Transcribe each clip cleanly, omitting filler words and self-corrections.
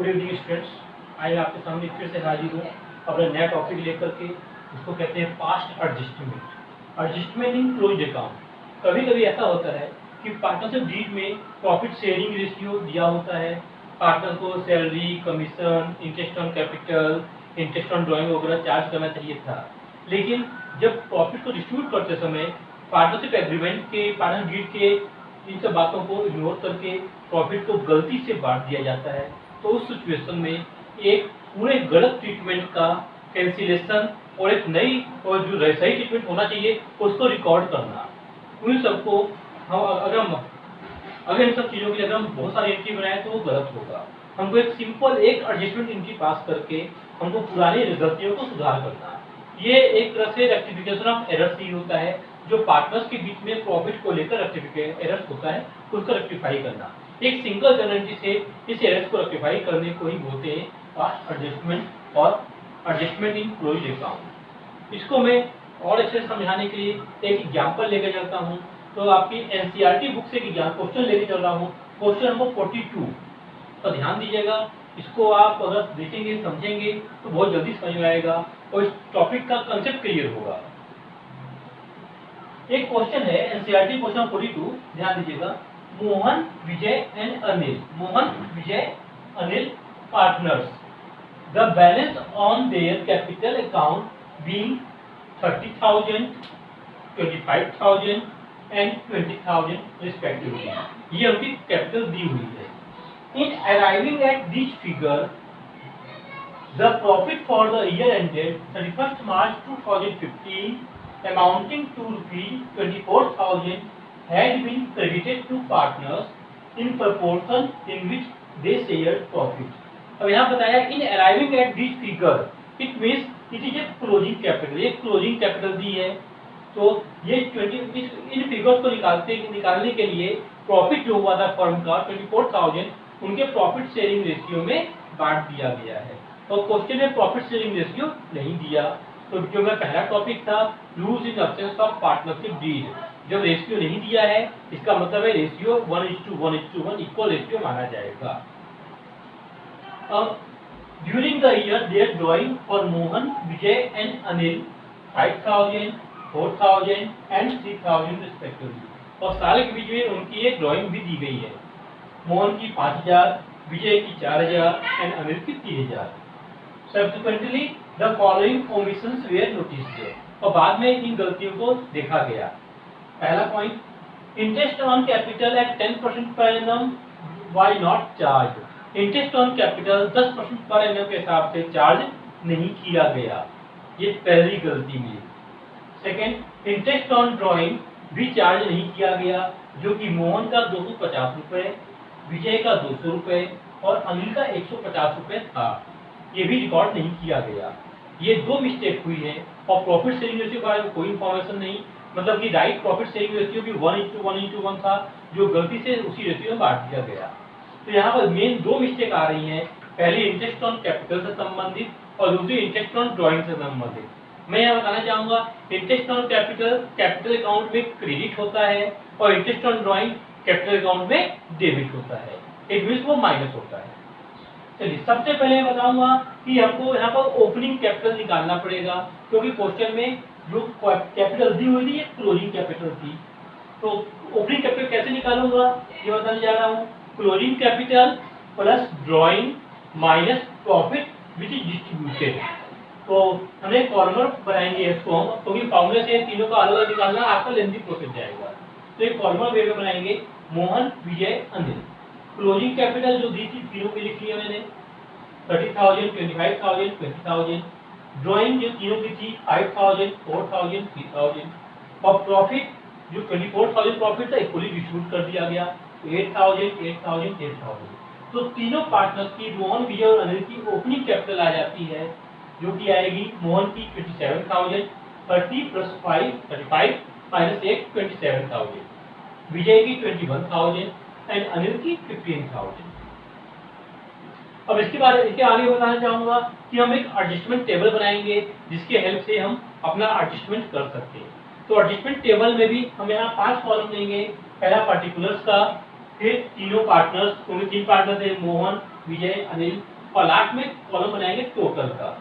Good evening students. आज मैं आपके सामने फिर से हाजिर हूँ अपना नया टॉपिक लेकर के। इसको कहते हैं past adjustment. Adjustment in closed account. कभी कभी ऐसा होता है कि पार्टनरशिप डीड में प्रॉफिट शेयरिंग रेशियो दिया होता है। पार्टनर को salary, commission, interest on capital, interest on drawing वगैरह चार्ज करना चाहिए था, लेकिन जब प्रॉफिट को डिस्ट्रीब्यूट करते समय पार्टनरशिप एग्रीमेंट के, पार्टनर डीड के इन सब बातों को इग्नोर करके प्रॉफिट को गलती से बांट दिया जाता है, तो उस सिचुएशन में एक पूरे गलत ट्रीटमेंट का कैंसिलेशन और एक नई और जो सही ट्रीटमेंट होना चाहिए उसको रिकॉर्ड करना, उन सबको हम अगर इन सब चीज़ों के लिए अगर हम बहुत सारी एंट्री बनाए तो वो गलत होगा। हमको एक सिंपल एक एडजस्टमेंट एंट्री पास करके हमको पुरानी गलतियों को सुधार करना। ये एक तरह से रेक्टिफिकेशन ऑफ एरर्स ही होता है, जो पार्टनर्स के बीच में प्रॉफिट को लेकर एरर्स होता है उसको रेक्टिफाई करना। एक सिंगल जर्नल से इस एरर्स को रेक्टिफाई करने को ही बोलते हैं पास्ट एडजस्टमेंट और एडजस्टमेंट इन क्लोज्ड अकाउंट। इसको मैं और अच्छे से समझाने के लिए एक एग्जांपल लेकर चलता हूँ। तो आपकी एनसीईआरटी बुक से क्वेश्चन लेके चल रहा हूँ, क्वेश्चन नंबर 42 तो ध्यान दीजिएगा। इसको आप अगर देखेंगे समझेंगे तो बहुत जल्दी समझ में आएगा और इस टॉपिक का कंसेप्ट क्लियर होगा। एक क्वेश्चन है एनसीईआरटी क्वेश्चन 42, ध्यान दीजिएगा। Mohan, Vijay and Anil, Mohan, Vijay, Anil partners. The balance on their capital account being 30,000, 25,000 and 20,000 respectively. ये उनकी कैपिटल दी हुई है। In arriving at this figure, the profit for the year ended 31st March 2015 amounting to ₹24,000 had been credited to partners in proportion in which they shared profit. अब यहाँ बताया in arriving at this figure, it means it is a closing capital। ये closing capital दी है, तो ये इन figures को निकालने के लिए प्रॉफिट जो हुआ था फर्म का 24,000 उनके प्रॉफिट शेयरिंग रेशियो में बांट दिया गया है। और क्वेश्चन में प्रॉफिट शेयरिंग रेशियो नहीं दिया, तो जो मेरा पहला टॉपिक था loss in absence of partnership deed, जब रेशियो नहीं दिया है इसका मतलब है रेशियो 1:1:1 इक्वल रेशियो माना जाएगा। अब during the year their drawing for Mohan, Vijay and Anil 5,000, 4,000 and 3,000 respectively. और साल के बीच में उनकी एक ड्राइंग भी दी गई है। मोहन की 5,000, विजय की 4,000 एंड अनिल की 3,000। Subsequently the following omissions were noticed. और बाद में इन गलतियों को देखा गया। पहला point, interest on capital at 10% per annum was not charge. Interest on capital 10% per annum के हिसाब से चार्ज नहीं किया गया, ये पहली गलती मिली। सेकेंड, इंटरेस्ट ऑन ड्राइंग भी चार्ज नहीं किया गया, जो कि मोहन का 250 रुपए, विजय का 200 रुपए और अनिल का 150 रुपए था, ये भी रिकॉर्ड नहीं किया गया। ये दो मिस्टेक हुई है। और प्रॉफिट शेयरिंग रेशियो के बारे में कोई इंफॉर्मेशन नहीं, मतलब कि राइट प्रॉफिट शेयरिंग रेशियो भी 1:1:1 था, जो गलती से उसी रेशियो में बांट दिया गया। तो यहाँ पर मेन दो मिस्टेक आ रही है, पहली इंटरेस्ट ऑन कैपिटल से संबंधित और दूसरी इंटरेस्ट ऑन ड्राइंग से संबंधित। मैं यहाँ बताना चाहूंगा इंटरेस्ट ऑन कैपिटल अकाउंट में क्रेडिट होता है और interest on drawing capital account में डेबिट होता है, एक बीच वो माइनस होता है। चलिए सबसे पहले मैं बताऊंगा कि हमको यहाँ पर ओपनिंग कैपिटल निकालना पड़ेगा, क्योंकि क्वेश्चन में जो कैपिटल दी हुई थी ये क्लोजिंग कैपिटल थी। तो ओपनिंग कैपिटल कैसे निकालूंगा ये बताने जा रहा हूँ। Closing capital plus drawing minus profit which is distributed. तो हम एक फॉर्मूला बनाएंगे इसको हम, क्योंकि फॉर्मूले से तीनों का अलग अलग निकालना आपका लेंथी प्रोसेस जाएगा। तो एक फॉर्मूला वे में बनाएंगे, मोहन, विजय, अनिल। क्लोजिंग कैपिटल जो दी थी तीनों की लिख लिया मैंने, 30,000, 25,000, 20,000। ड्राइंग जो तीनों की थी 5,000, 4,000, 3,000। और प्रॉफिट जो 24,000 प्रॉफिट था इक्वली डिस्ट्रीब्यूट कर दिया गया, 8,000, 8,000, 8,000। तो तीनों पार्टनर्स की, मोहन, विजय और अनिल की ओपनिंग कैपिटल आ जाती है, जो कि आएगी मोहन की 27,000, 30 + 5 35 - 1 27,000, विजय की 21,000 एंड अनिल की 15,000। अब इसके आगे बताना चाहूंगा कि हम एक एडजस्टमेंट टेबल बनाएंगे जिसके हेल्प से हम अपना एडजस्टमेंट कर सकते हैं। तो एडजस्टमेंट टेबल में भी हम यहाँ 5 कॉलम लेंगे। पहला पार्टिकुलर्स का, फिर तीनों पार्टनर्स, क्योंकि 3 पार्टनर थे, मोहन, विजय, अनिल, और लास्ट में कॉलम बनाएंगे टोटल का,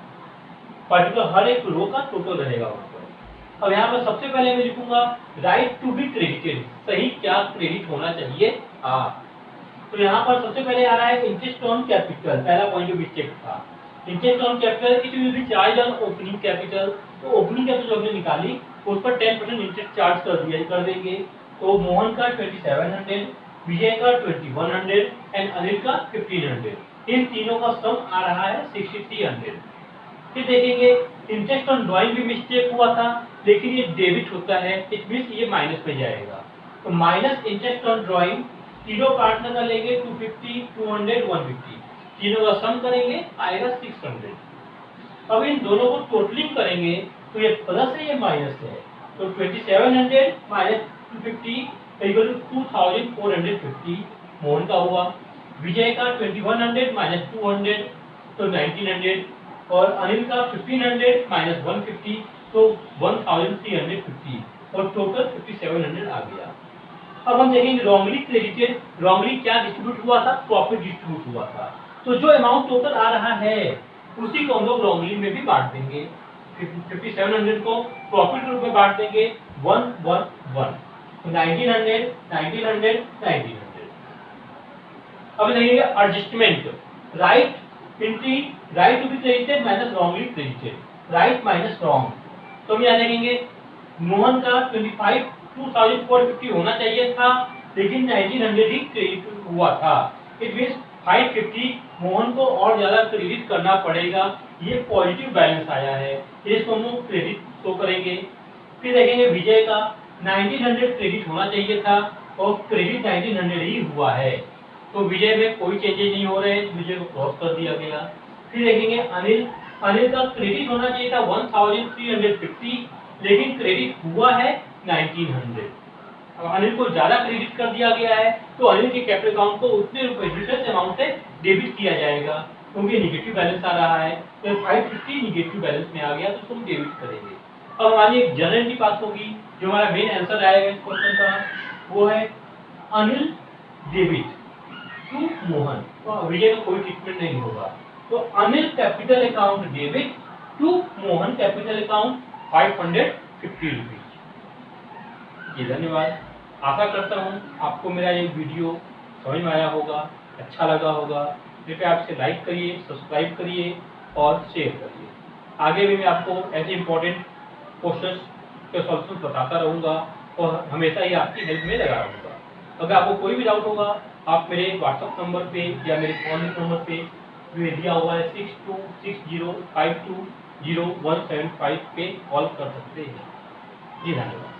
पर्टिकुलर हर एक रो का टोटल रहेगा वहाँ पर। अब यहाँ पर सबसे पहले मैं लिखूंगा राइट टू बी क्रेडिटेड, सही क्या क्रेडिट होना चाहिए। तो यहाँ पर सबसे पहले आ रहा है इंटरेस्ट ऑन कैपिटल, पहला पॉइंट भी चेक था। Interest on capital it will be charge on opening capital, तो ओपनिंग कैपिटल जो हमने निकाली उस पर 10% इंटरेस्ट चार्ज कर देंगे। तो मोहन का 2700, विजय का 2100 एंड अनिल का 1500, इन तीनों का सम आ रहा है 6300। फिर देखेंगे इंटरेस्ट ऑन ड्राइंग भी मिस्टेक हुआ था, लेकिन ये डेबिट होता है, इट मींस ये माइनस में जाएगा। तो माइनस इंटरेस्ट ऑन ड्राइंग, तीनों पार्टनर का लेंगे 250, 200, 150, तीनों का सम करेंगे आएगा 600। अब इन दोनों को टोटलिंग करेंगे तो ये प्लस है ये माइनस है, तो 2700 माइनस 250 इक्वल टू 2450 मोहन का हुआ। विजय का 2100 माइनस 200 तो 1900 और अनिल का 1500 माइनस 150 तो 1350 और टोटल 5700 आ गया। अब हम देखेंगे रॉन्गली क्रेडिटेड, रॉन्गली क्या डिस्ट्रीब्यूट हुआ था, प्रॉफिट डिस्ट्रीब्यूट हुआ था। तो जो अमाउंट टोटल आ रहा है उसी को हम लोग रॉन्गली में भी बांट देंगे, 5700 को प्रॉफिट रूप में बांट देंगे 111, 1900, 1900, 1900। अब देखेंगे adjustment, right into right to be credited minus wrongly credited, right minus wrong. तो हम यहाँ देखेंगे मोहन का 2450 होना चाहिए था, लेकिन 1900 ही क्रेडिट हुआ था, इट मींस 550 मोहन को और ज्यादा क्रेडिट करना पड़ेगा। ये पॉजिटिव बैलेंस आया है, इसको हम लोग क्रेडिट शो करेंगे। फिर देखेंगे विजय का 1900 क्रेडिट होना चाहिए था और क्रेडिट 1900 ही हुआ है, तो विजय में कोई चेंजेस नहीं हो रहे, विजय को क्रॉस कर दिया गया। फिर देखेंगे अनिल, अनिल का क्रेडिट होना चाहिए था 1350, लेकिन क्रेडिट हुआ है 1900। अब अनिल को ज्यादा क्रेडिट कर दिया गया है, तो अनिल के कैपिटल अकाउंट को उतने रुपए डिफरेंस अमाउंट से डेबिट किया जाएगा, क्योंकि नेगेटिव बैलेंस आ रहा है। तो 550 नेगेटिव बैलेंस में आ गया, तो उसको हम डेबिट करेंगे। अब हमारी एक जनरल एंट्री पास होगी, जो हमारा मेन आंसर आएगा इस क्वेश्चन का, वो है अनिल डेबिट टू मोहन, तो विजय का कोई ट्रीटमेंट नहीं होगा। तो Anil capital account debit to Mohan capital account 550 rupees. जी धन्यवाद। आशा करता हूँ आपको मेरा ये वीडियो समझ में आया होगा, अच्छा लगा होगा। कृपया आपसे लाइक करिए, सब्सक्राइब करिए और शेयर करिए। आगे भी मैं आपको ऐसे इंपॉर्टेंट क्वेश्चंस के सॉल्यूशन बताता रहूँगा और हमेशा ही आपकी हेल्प में लगा रहूँगा। अगर आपको कोई भी डाउट होगा, आप मेरे व्हाट्सएप नंबर पे या मेरे फोन नंबर पे जो दिया हुआ है 6260520175 पे कॉल कर सकते हैं। जी धन्यवाद।